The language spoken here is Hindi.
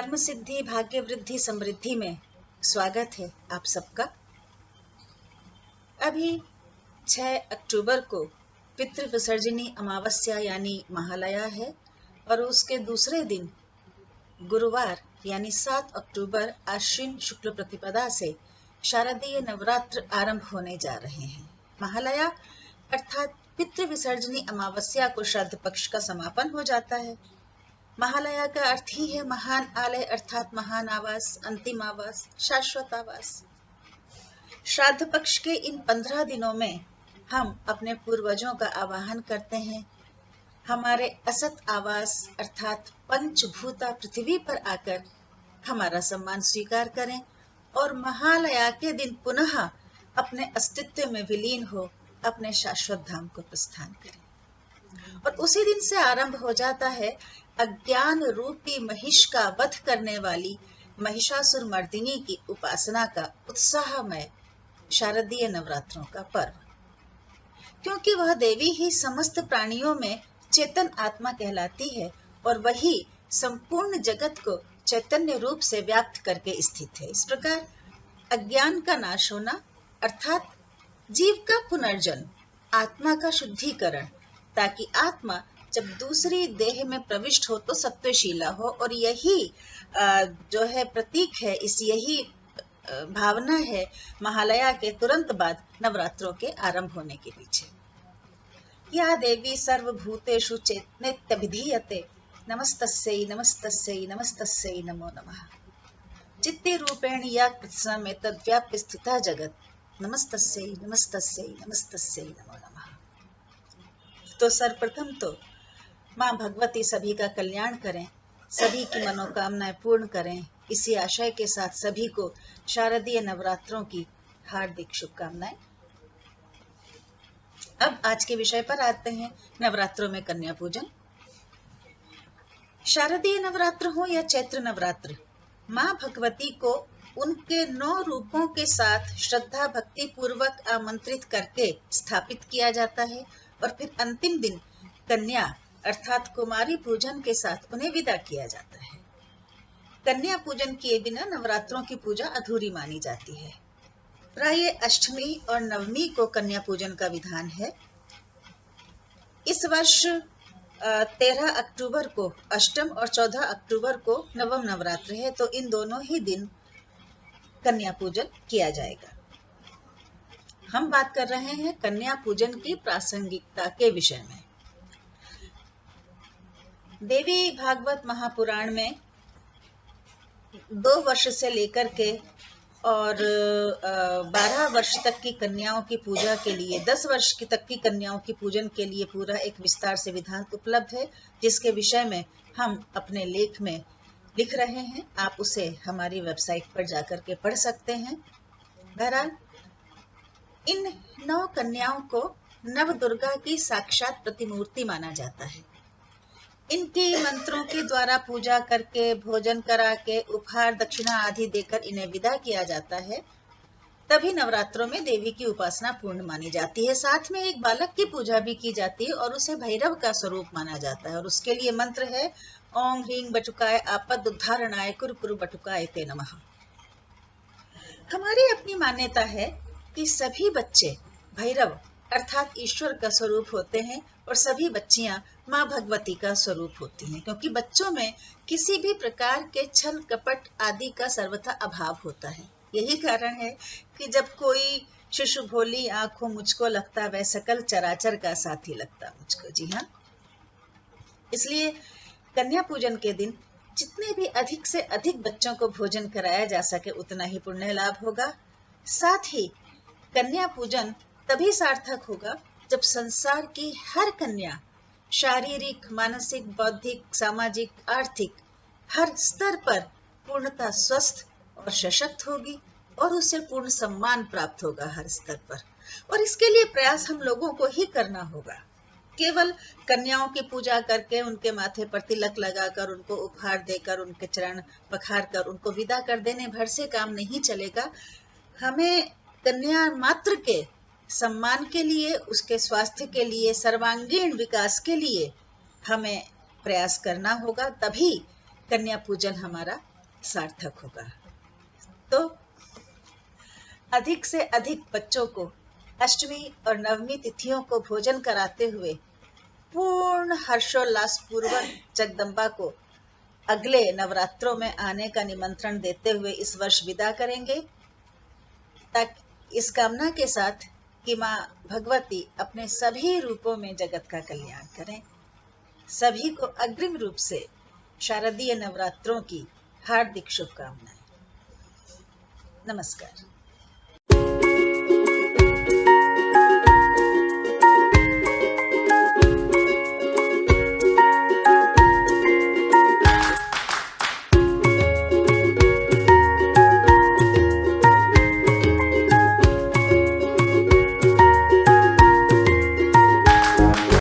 कर्म सिद्धि भाग्य वृद्धि समृद्धि में स्वागत है आप सबका। अभी 6 अक्टूबर को पितृ विसर्जनी अमावस्या यानी महालया है और उसके दूसरे दिन गुरुवार यानी 7 अक्टूबर आश्विन शुक्ल प्रतिपदा से शारदीय नवरात्र आरंभ होने जा रहे हैं। महालया अर्थात पितृ विसर्जनी अमावस्या को श्राद्ध पक्ष का समापन हो जाता है। महालया का अर्थ ही है महान आलय अर्थात महान आवास, अंतिम आवास, शाश्वत आवास। श्राद्ध पक्ष के इन 15 दिनों में हम अपने पूर्वजों का आवाहन करते हैं। हमारे असत आवास अर्थात पंचभूता पृथ्वी पर आकर हमारा सम्मान स्वीकार करें और महालया के दिन पुनः अपने अस्तित्व में विलीन हो अपने शाश्वत धाम को प्रस्थान करें। और उसी दिन से आरंभ हो जाता है अज्ञान रूपी महिष का वध करने वाली महिषासुर मर्दिनी की उपासना का उत्साहमय शारदीय नवरात्रों का पर्व, क्योंकि वह देवी ही समस्त प्राणियों में चेतन आत्मा कहलाती है और वही संपूर्ण जगत को चैतन्य रूप से व्याप्त करके स्थित है। इस प्रकार अज्ञान का नाश होना अर्थात जीव का पुनर्जन्म, आत्मा का शुद्धिकरण, ताकि आत्मा जब दूसरी देह में प्रविष्ट हो तो सत्वशीला हो। और यही जो है प्रतीक है, यही भावना है महालया के तुरंत बाद नवरात्रों के आरंभ होने के पीछे। या देवी सर्वभूतेषु चेतनेत्यभिधीयते नमस्तस्यै नमस्तस्यै नमस्तस्यै नमो नमः। चित्ते रूपेण या कृत्स्नमे तद्व्याप्य स्थिता जगत नमस्तस्यै नमस्तस्यै नमस्तस्यै नमो नमः। तो सर्वप्रथम तो माँ भगवती सभी का कल्याण करें, सभी की मनोकामनाएं पूर्ण करें। इसी आशय के साथ सभी को शारदीय नवरात्रों की हार्दिक शुभकामनाएं। अब आज के विषय पर आते हैं, नवरात्रों में कन्या पूजन। शारदीय नवरात्र हो या चैत्र नवरात्र, माँ भगवती को उनके 9 रूपों के साथ श्रद्धा भक्ति पूर्वक आमंत्रित करके स्थापित किया जाता है और फिर अंतिम दिन कन्या अर्थात कुमारी पूजन के साथ उन्हें विदा किया जाता है। कन्या पूजन किए बिना नवरात्रों की पूजा अधूरी मानी जाती है। प्राय अष्टमी और नवमी को कन्या पूजन का विधान है। इस वर्ष 13 अक्टूबर को अष्टम और 14 अक्टूबर को नवम नवरात्र है, तो इन दोनों ही दिन कन्या पूजन किया जाएगा। हम बात कर रहे हैं कन्या पूजन की प्रासंगिकता के विषय में। देवी भागवत महापुराण में 2 वर्ष से लेकर के और 12 वर्ष तक की कन्याओं की पूजा के लिए, 10 वर्ष की तक की कन्याओं की पूजन के लिए पूरा एक विस्तार से विधान उपलब्ध है, जिसके विषय में हम अपने लेख में लिख रहे हैं। आप उसे हमारी वेबसाइट पर जाकर के पढ़ सकते हैं। बहरहाल इन 9 कन्याओं को नव दुर्गा की साक्षात प्रतिमूर्ति माना जाता है। इनकी मंत्रों के द्वारा पूजा करके, भोजन करा के, उपहार दक्षिणा आदि देकर इन्हें विदा किया जाता है। तभी नवरात्रों में देवी की उपासना पूर्ण मानी जाती है। साथ में एक बालक की पूजा भी की जाती है और उसे भैरव का स्वरूप माना जाता है और उसके लिए मंत्र है ओम ह्रीं बटुकाय आपद उद्धारणाय कुरु कुरु बटुकाय ते नमः। हमारी अपनी मान्यता है कि सभी बच्चे भैरव अर्थात ईश्वर का स्वरूप होते हैं और सभी बच्चियां माँ भगवती का स्वरूप होती हैं, क्योंकि बच्चों में किसी भी प्रकार के छल कपट आदि का सर्वथा अभाव होता है। यही कारण है कि जब कोई शिशु भोली आंखों मुझको लगता वह सकल चराचर का साथी लगता मुझको। जी हाँ, इसलिए कन्या पूजन के दिन जितने भी अधिक से अधिक बच्चों को भोजन कराया जा सके उतना ही पुण्य लाभ होगा। साथ ही कन्या पूजन तभी सार्थक होगा जब संसार की हर कन्या शारीरिक, मानसिक, बौद्धिक, सामाजिक, आर्थिक हर स्तर पर पूर्णतः स्वस्थ और सशक्त होगी और उसे पूर्ण सम्मान प्राप्त होगा हर स्तर पर। और इसके लिए प्रयास हम लोगों को ही करना होगा। केवल कन्याओं की पूजा करके, उनके माथे पर तिलक लगाकर, उनको उपहार देकर, उनके चरण पखार कर उनको विदा कर देने भर से काम नहीं चलेगा। हमें कन्या मात्र के सम्मान के लिए, उसके स्वास्थ्य के लिए, सर्वांगीण विकास के लिए हमें प्रयास करना होगा, तभी कन्या पूजन हमारा सार्थक होगा। तो अधिक से अधिक बच्चों को अष्टमी और नवमी तिथियों को भोजन कराते हुए पूर्ण हर्षोल्लास पूर्वक जगदम्बा को अगले नवरात्रों में आने का निमंत्रण देते हुए इस वर्ष विदा करेंगे, ताकि इस कामना के साथ कि माँ भगवती अपने सभी रूपों में जगत का कल्याण करें। सभी को अग्रिम रूप से शारदीय नवरात्रों की हार्दिक शुभकामनाएं। नमस्कार।